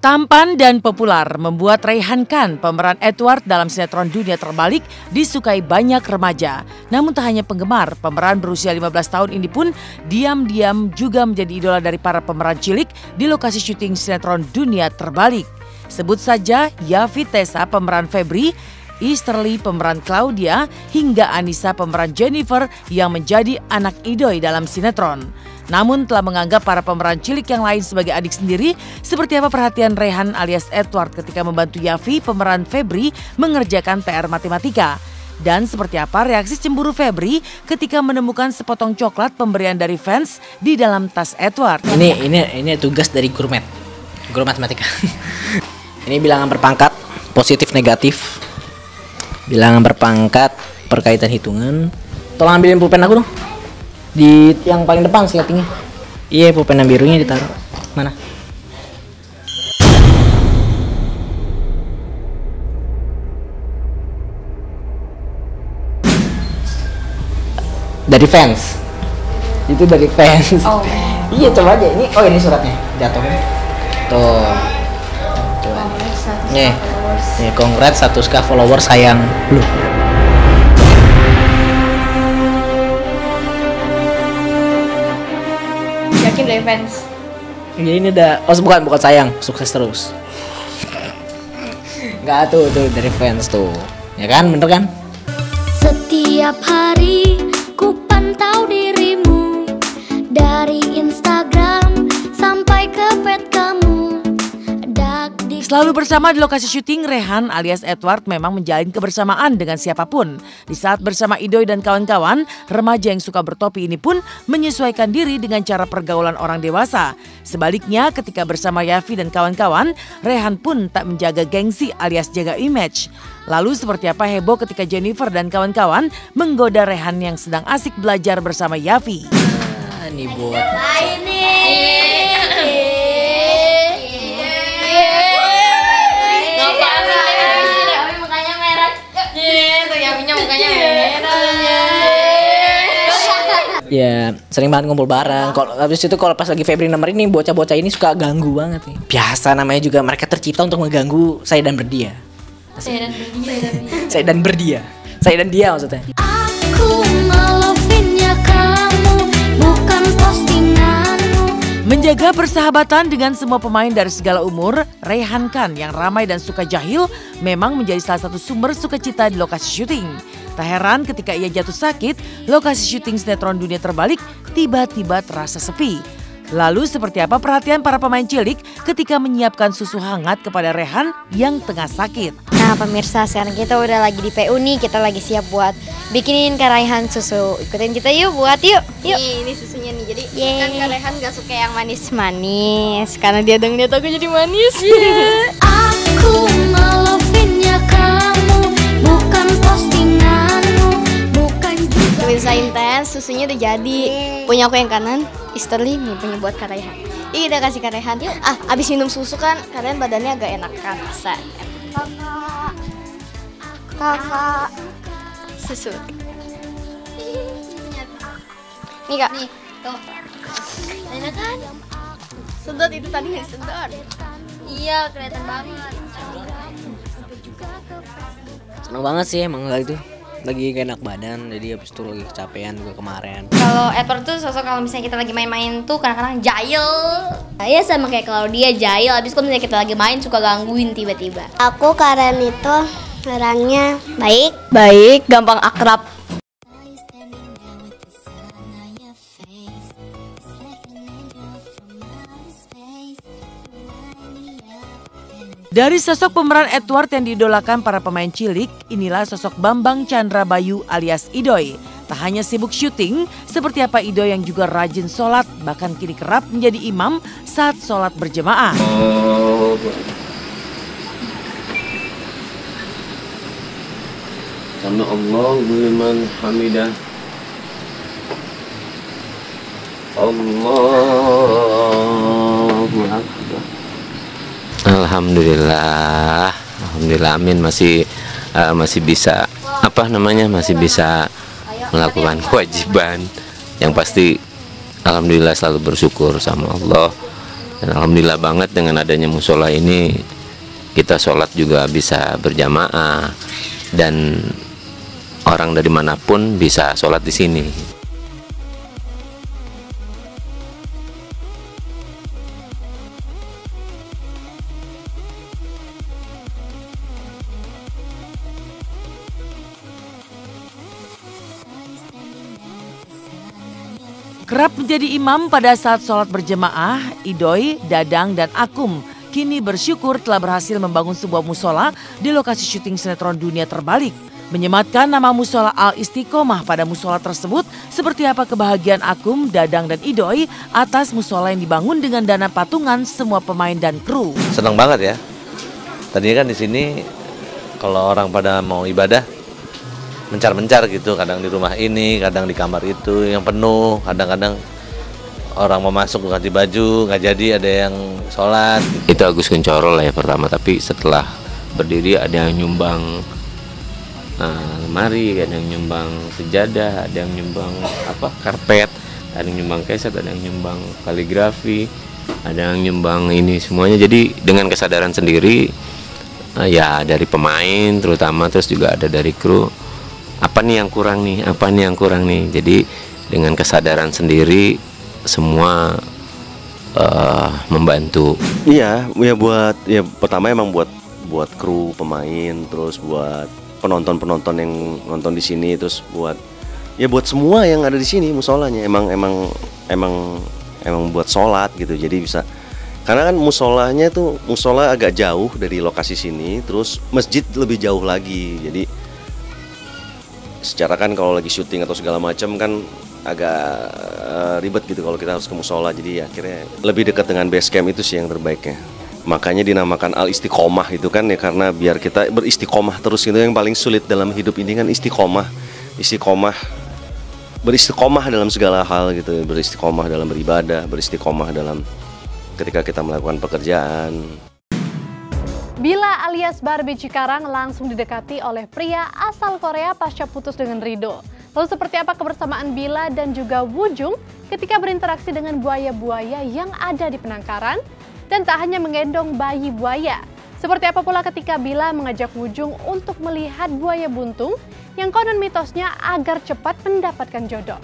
Tampan dan populer membuat Raihan Khan, pemeran Edward dalam sinetron Dunia Terbalik, disukai banyak remaja. Namun tak hanya penggemar, pemeran berusia 15 tahun ini pun diam-diam juga menjadi idola dari para pemeran cilik di lokasi syuting sinetron Dunia Terbalik. Sebut saja Yaffi Tessa pemeran Febri, Easterly pemeran Claudia, hingga Anissa pemeran Jennifer yang menjadi anak idoi dalam sinetron. Namun telah menganggap para pemeran cilik yang lain sebagai adik sendiri, seperti apa perhatian Raihan alias Edward ketika membantu Yaffi pemeran Febri mengerjakan PR matematika. Dan seperti apa reaksi cemburu Febri ketika menemukan sepotong coklat pemberian dari fans di dalam tas Edward. Ini tugas dari guru matematika. Ini bilangan berpangkat, positif negatif. Bilangan berpangkat, perkaitan hitungan. Tolong ambilin pulpen aku dong. Di yang paling depan settingnya. Iya, pulpen yang birunya ditaruh. Mana? Dari fans. Itu dari fans. Oh. Iya, coba aja ini. Oh, ini suratnya. Jatuh. Tuh. Nih. Nih, congrats 100k followers sayang lu. Yakin dari fans? Ya ini udah, bukan sayang, sukses terus. Enggak tuh dari fans tuh. Ya kan, bener kan? Setiap hari ku pantau dirimu, dari Instagram sampai ke pet kamu. Selalu bersama di lokasi syuting, Raihan alias Edward memang menjalin kebersamaan dengan siapapun. Di saat bersama Idoi dan kawan-kawan, remaja yang suka bertopi ini pun menyesuaikan diri dengan cara pergaulan orang dewasa. Sebaliknya ketika bersama Yaffi dan kawan-kawan, Raihan pun tak menjaga gengsi alias jaga image. Lalu seperti apa heboh ketika Jennifer dan kawan-kawan menggoda Raihan yang sedang asik belajar bersama Yaffi. Ini buat ya sering banget ngumpul bareng. Kalau habis itu kalau pas lagi Febri nemerin nih bocah-bocah ini suka ganggu banget nih. Biasa namanya juga mereka tercipta untuk mengganggu saya dan berdia. Saya dan berdia. Saya dan dia maksudnya. Aku ngelovinnya kamu, bukan postinganmu. Menjaga persahabatan dengan semua pemain dari segala umur, Raihan Khan yang ramai dan suka jahil memang menjadi salah satu sumber sukacita di lokasi syuting. Tak heran ketika ia jatuh sakit, lokasi syuting sinetron Dunia Terbalik tiba-tiba terasa sepi. Lalu seperti apa perhatian para pemain cilik ketika menyiapkan susu hangat kepada Raihan yang tengah sakit? Nah pemirsa, sekarang kita udah lagi di PU nih, kita lagi siap buat bikinin Kak Raihan susu. Ikutin kita yuk, yuk. Nih, ini susunya nih, jadi kan Kak Raihan gak suka yang manis-manis, karena dia ngeliat aku jadi manis. Aku ngelovinnya kamu, bukan postinganmu, bukan juga. Pemirsa intens, susunya udah jadi. Punya aku yang kanan, Easterly nih punya buat Kak Raihan. Ih, udah kasih Kak Raihan. Yuk, abis minum susu kan kalian badannya agak enakan. Kakak. Susu. Nih Kak. Nih, tuh. Enak kan? Sedot itu tadi nggak sedot. Iya, kelihatan banget. Seneng banget sih emang itu. Lagi gak enak badan, jadi habis itu lagi kecapean juga kemarin. Kalau Edward tuh sosok kalau misalnya kita lagi main-main tuh kadang-kadang jahil. Ya sama kayak Claudia jahil, habis kalau misalnya kita lagi main suka gangguin tiba-tiba. Aku Karen itu orangnya Baik, gampang akrab. Dari sosok pemeran Edward yang diidolakan para pemain cilik, inilah sosok Bambang Chandra Bayu alias Idoi. Tak hanya sibuk syuting, seperti apa Idoi yang juga rajin sholat, bahkan kini kerap menjadi imam saat sholat berjemaah. Sama Allahu liman hamidah. Allahu akbar. Alhamdulillah, amin masih bisa masih bisa melakukan kewajiban. Yang pasti alhamdulillah selalu bersyukur sama Allah Dan alhamdulillah banget dengan adanya musola ini kita sholat juga bisa berjamaah dan orang dari manapun bisa sholat di sini. Kerap menjadi imam pada saat sholat berjemaah, Idoy, Dadang, dan Akum kini bersyukur telah berhasil membangun sebuah musola di lokasi syuting sinetron Dunia Terbalik. Menyematkan nama musola Al-Istiqomah pada musola tersebut, seperti apa kebahagiaan Akum, Dadang, dan Idoy atas musola yang dibangun dengan dana patungan semua pemain dan kru. Senang banget ya. Tadinya kan di sini kalau orang pada mau ibadah mencar-mencar gitu, kadang di rumah ini, kadang di kamar itu yang penuh, kadang-kadang orang mau masuk ganti baju nggak jadi, ada yang sholat. Itu Agus Kuncoro lah ya pertama, tapi setelah berdiri ada yang nyumbang lemari, ada yang nyumbang sejadah, ada yang nyumbang karpet, ada yang nyumbang keset, ada yang nyumbang kaligrafi, ada yang nyumbang ini semuanya. Jadi dengan kesadaran sendiri ya dari pemain terutama, terus juga ada dari kru, apa nih yang kurang nih, apa nih yang kurang nih. Jadi dengan kesadaran sendiri semua membantu. Iya, ya pertama emang buat kru, pemain, terus buat penonton yang nonton di sini, terus buat semua yang ada di sini musolanya emang buat sholat gitu. Jadi bisa, karena kan musola agak jauh dari lokasi sini, terus masjid lebih jauh lagi. Jadi secara kan kalau lagi syuting atau segala macam kan agak ribet gitu kalau kita harus ke musola. Jadi akhirnya lebih dekat dengan base camp, itu sih yang terbaiknya. Makanya dinamakan Al-Istiqomah itu kan ya, karena biar kita beristiqomah terus gitu. Yang paling sulit dalam hidup ini kan istiqomah, beristiqomah dalam segala hal gitu, beristiqomah dalam beribadah, beristiqomah dalam ketika kita melakukan pekerjaan. Bila alias Barbie Cikarang langsung didekati oleh pria asal Korea pasca putus dengan Rido. Lalu seperti apa kebersamaan Bila dan juga Wujung ketika berinteraksi dengan buaya-buaya yang ada di penangkaran? Dan tak hanya menggendong bayi buaya. Seperti apa pula ketika Bila mengajak Wujung untuk melihat buaya buntung yang konon mitosnya agar cepat mendapatkan jodoh.